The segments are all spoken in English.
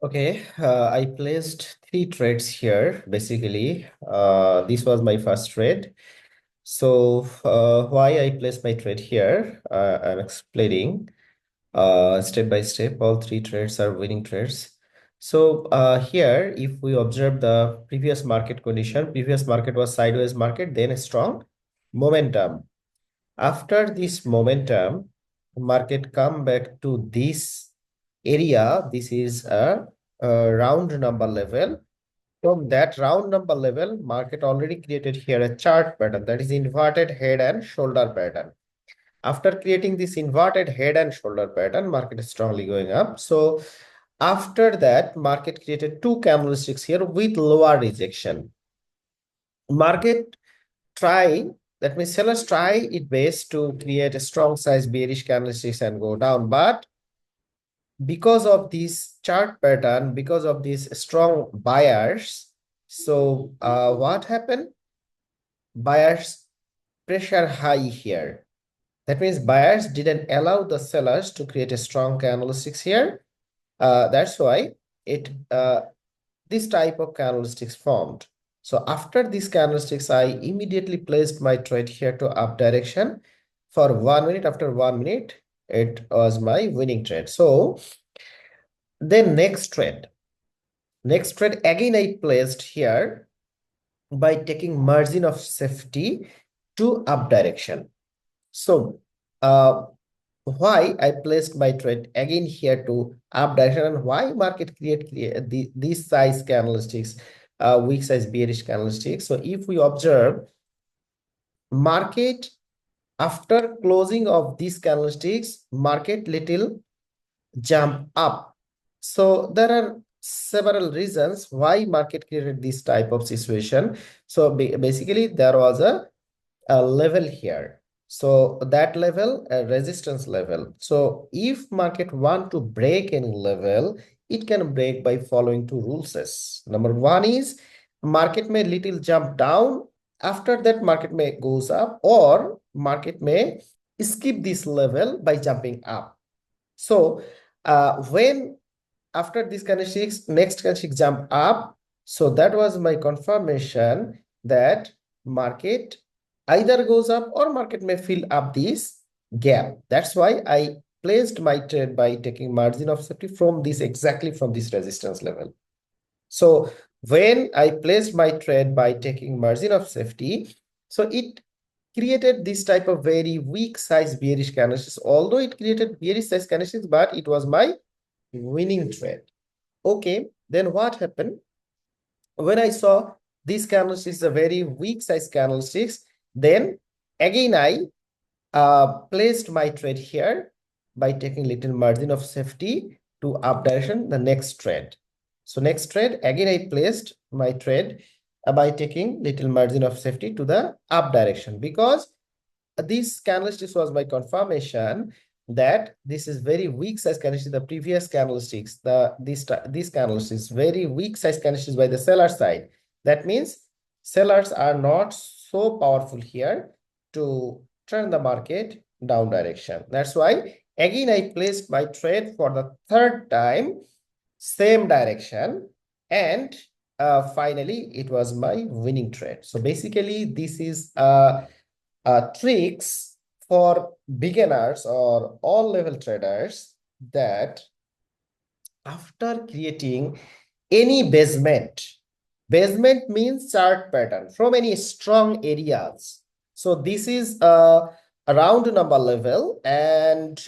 Okay, I placed three trades here. Basically, this was my first trade. So, why I placed my trade here, I'm explaining step by step. All three trades are winning trades. So, here, if we observe the previous market condition, previous market was sideways market, then a strong momentum. After this momentum, market come back to this area. This is a round number level. From that round number level, market already created here a chart pattern, that is inverted head and shoulder pattern. After creating this inverted head and shoulder pattern, market is strongly going up. So after that, market created two candlesticks here with lower rejection. Market try, that means sellers try it best to create a strong size bearish candlesticks and go down, but because of this chart pattern, because of these strong buyers, so what happened? Buyers pressure high here. That means buyers didn't allow the sellers to create a strong candlesticks here. That's why it this type of candlesticks formed. So after these candlesticks, I immediately placed my trade here to up direction for 1 minute. After 1 minute, it was my winning trade. So then next trade, Next trade again I placed here by taking margin of safety to up direction. So why I placed my trade again here to up direction, and why market create these size candlesticks, weak size bearish candlesticks. So if we observe market after closing of these candlesticks, market little jump up. So there are several reasons why market created this type of situation. So basically there was a level here. So that level, a resistance level. So if market want to break any level, it can break by following two rules. Number one is market may little jump down. After that, market may goes up, or market may skip this level by jumping up. So when after this candlesticks, next candlestick jump up, so that was my confirmation that market either goes up or market may fill up this gap. That's why I placed my trade by taking margin of safety from this, exactly from this resistance level. So when I placed my trade by taking margin of safety, so it created this type of very weak size bearish candlesticks. Although it created bearish size candlesticks, but it was my winning trade. Okay, then what happened? When I saw these candlesticks are very weak size candlesticks, then again I placed my trade here by taking little margin of safety to up direction the next trade. So next trade, again I placed my trade by taking little margin of safety to the up direction, because this candlesticks was my confirmation that this is very weak size candlestick. The previous candlesticks, these candlesticks, very weak size candlesticks by the seller side. That means sellers are not so powerful here to turn the market down direction. That's why again I placed my trade for the third time, same direction, and finally it was my winning trade. So basically this is tricks for beginners or all level traders, that after creating any basement means chart pattern from any strong areas. So this is a round number level, and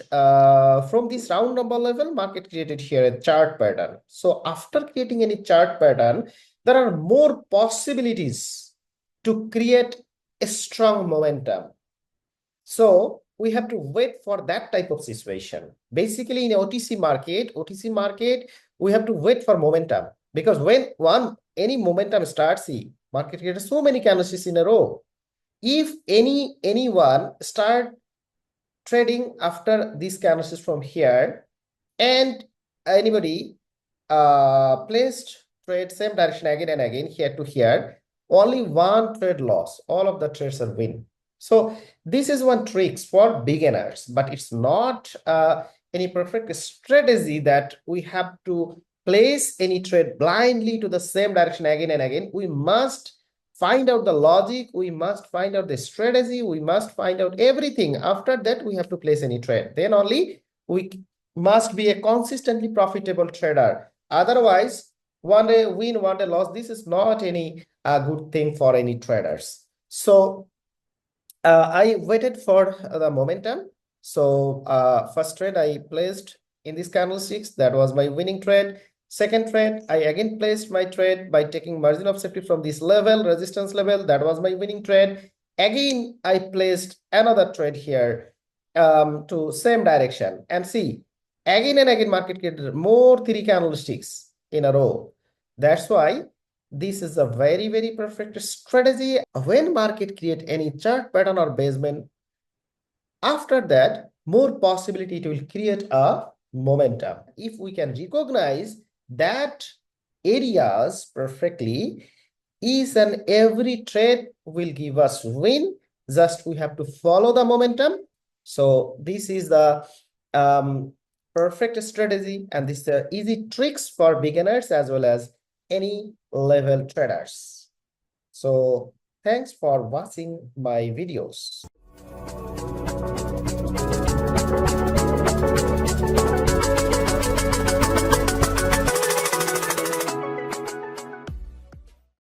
from this round number level, market created here a chart pattern. So after creating any chart pattern, there are more possibilities to create a strong momentum. So we have to wait for that type of situation. Basically, in OTC market, we have to wait for momentum, because when any momentum starts, see, market creates so many candlesticks in a row. If anyone start trading after these candlesticks from here, and anybody placed trade same direction again and again here to here, only one trade loss, all of the trades are win. So this is one tricks for beginners, but it's not any perfect strategy that we have to place any trade blindly to the same direction again and again. We must find out the logic, we must find out the strategy, we must find out everything. After that, we have to place any trade. Then only we must be a consistently profitable trader. Otherwise, one day win, one day loss. This is not any good thing for any traders. So I waited for the momentum. So first trade I placed in these candlesticks. That was my winning trade. Second trade, I again placed my trade by taking margin of safety from this level, resistance level. That was my winning trade. Again, I placed another trade here to same direction. And see, again and again, market created more 3 candlesticks in a row. That's why this is a very, very perfect strategy. When market create any chart pattern or basement, after that, more possibility it will create a momentum. If we can recognize that areas perfectly, each and every trade will give us win. Just we have to follow the momentum. So this is the perfect strategy, and this is the easy tricks for beginners as well as any level traders. So thanks for watching my videos.